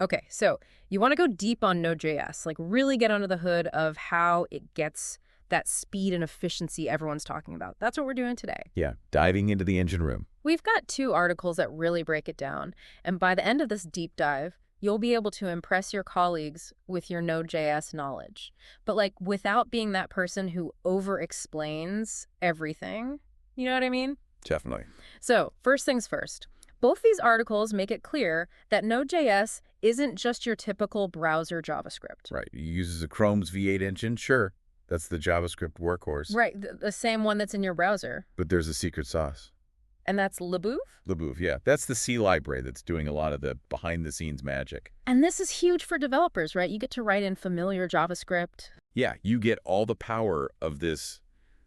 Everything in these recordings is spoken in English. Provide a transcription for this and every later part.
Okay, so you want to go deep on Node.js, like really get under the hood of how it gets that speed and efficiency everyone's talking about. That's what we're doing today. Yeah, diving into the engine room. We've got 2 articles that really break it down, and by the end of this deep dive, you'll be able to impress your colleagues with your Node.js knowledge, but like without being that person who over-explains everything. You know what I mean? Definitely. So, first things first. Both these articles make it clear that Node.js isn't just your typical browser JavaScript. Right. It uses a Chrome's V8 engine, sure. That's the JavaScript workhorse. Right, the same one that's in your browser. But there's a secret sauce. And that's Labouv? Labouv, yeah. That's the C library that's doing a lot of the behind-the-scenes magic. And this is huge for developers, right? You get to write in familiar JavaScript. Yeah, you get all the power of this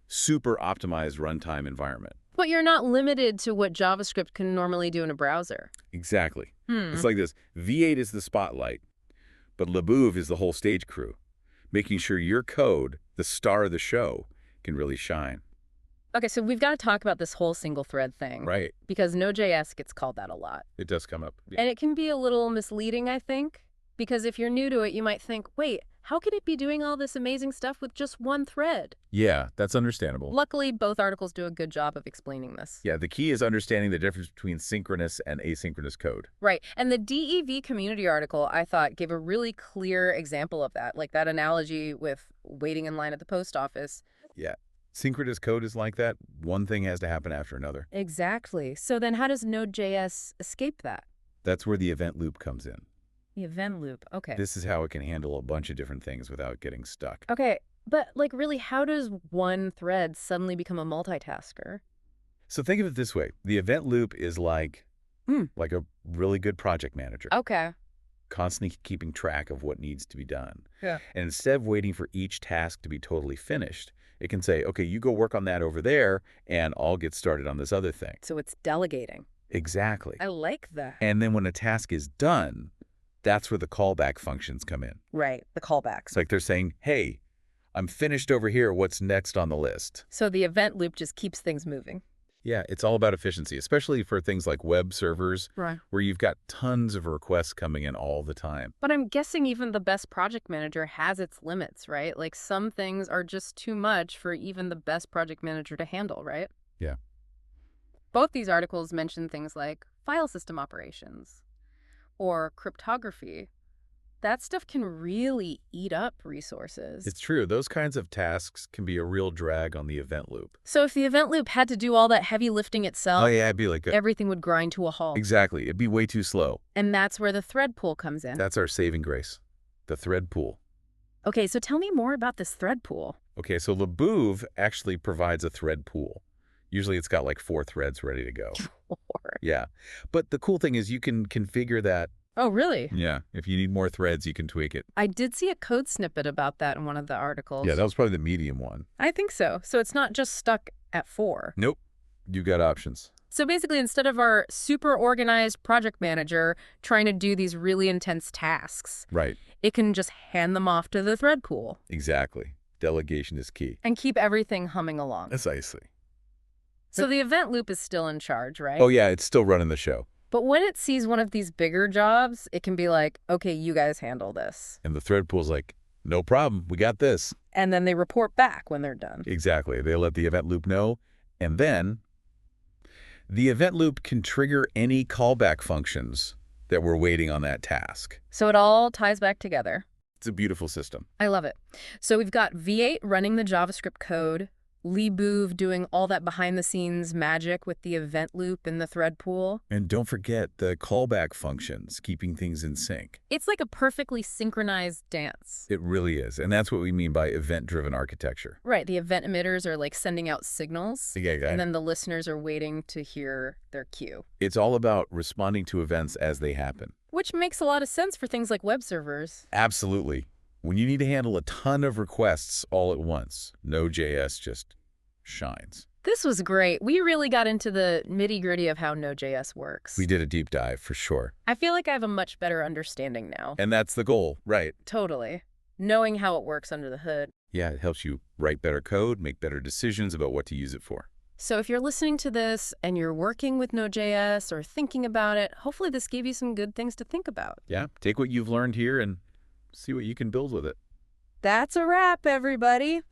super optimized runtime environment. But you're not limited to what JavaScript can normally do in a browser. Exactly. It's like this. V8 is the spotlight, but Labouv is the whole stage crew, making sure your code, the star of the show, can really shine. Okay, so we've got to talk about this whole single thread thing. Right. Because Node.js gets called that a lot. It does come up. Yeah. And it can be a little misleading, I think, because if you're new to it, you might think, wait, how could it be doing all this amazing stuff with just one thread? Yeah, that's understandable. Luckily, both articles do a good job of explaining this. Yeah, the key is understanding the difference between synchronous and asynchronous code. Right. And the DEV community article, I thought, gave a really clear example of that, like that analogy with waiting in line at the post office. Yeah. Synchronous code is like that. One thing has to happen after another. Exactly. So then how does Node.js escape that? That's where the event loop comes in. The event loop. Okay. This is how it can handle a bunch of different things without getting stuck. Okay. But, like, really, how does one thread suddenly become a multitasker? So think of it this way. The event loop is like a really good project manager, Okay. constantly keeping track of what needs to be done. Yeah. And instead of waiting for each task to be totally finished, it can say, okay, you go work on that over there, and I'll get started on this other thing. So it's delegating. Exactly. I like that. And then when a task is done, that's where the callback functions come in. Right. The callbacks. It's like they're saying, hey, I'm finished over here. What's next on the list? So the event loop just keeps things moving. Yeah, it's all about efficiency, especially for things like web servers, Right. where you've got tons of requests coming in all the time. But I'm guessing even the best project manager has its limits, right? Like some things are just too much for even the best project manager to handle, right? Yeah. Both these articles mention things like file system operations or cryptography. That stuff can really eat up resources. It's true. Those kinds of tasks can be a real drag on the event loop. So if the event loop had to do all that heavy lifting itself, Oh, yeah, it'd be like everything would grind to a halt. exactly. It'd be way too slow. And that's where the thread pool comes in. That's our saving grace, the thread pool. Okay, so tell me more about this thread pool. Okay, so Labouv actually provides a thread pool. Usually it's got like 4 threads ready to go. Yeah. But the cool thing is you can configure that. Oh, really? Yeah. If you need more threads, you can tweak it. I did see a code snippet about that in one of the articles. Yeah, that was probably the medium one. I think so. So it's not just stuck at 4. Nope. You got options. So basically, instead of our super organized project manager trying to do these really intense tasks, Right. it can just hand them off to the thread pool Exactly. Delegation is key. and keep everything humming along. Precisely. So the event loop is still in charge, right? Oh, yeah, it's still running the show. But when it sees one of these bigger jobs, it can be like, okay, you guys handle this. And the thread pool's like, no problem. We got this. And then they report back when they're done. Exactly. They let the event loop know. And then the event loop can trigger any callback functions that were waiting on that task. So it all ties back together. It's a beautiful system. I love it. So we've got V8 running the JavaScript code, Labouv doing all that behind-the-scenes magic with the event loop and the thread pool. And don't forget the callback functions, keeping things in sync. It's like a perfectly synchronized dance. It really is. And that's what we mean by event-driven architecture. Right, the event emitters are like sending out signals, Yeah, and then the listeners are waiting to hear their cue. it's all about responding to events as they happen. Which makes a lot of sense for things like web servers. Absolutely. When you need to handle a ton of requests all at once, Node.js just shines. This was great. We really got into the nitty-gritty of how Node.js works. We did a deep dive for sure. I feel like I have a much better understanding now. And that's the goal, right? Totally. Knowing how it works under the hood. Yeah, it helps you write better code, make better decisions about what to use it for. So if you're listening to this and you're working with Node.js or thinking about it, hopefully this gave you some good things to think about. Yeah, take what you've learned here and see what you can build with it. That's a wrap, everybody.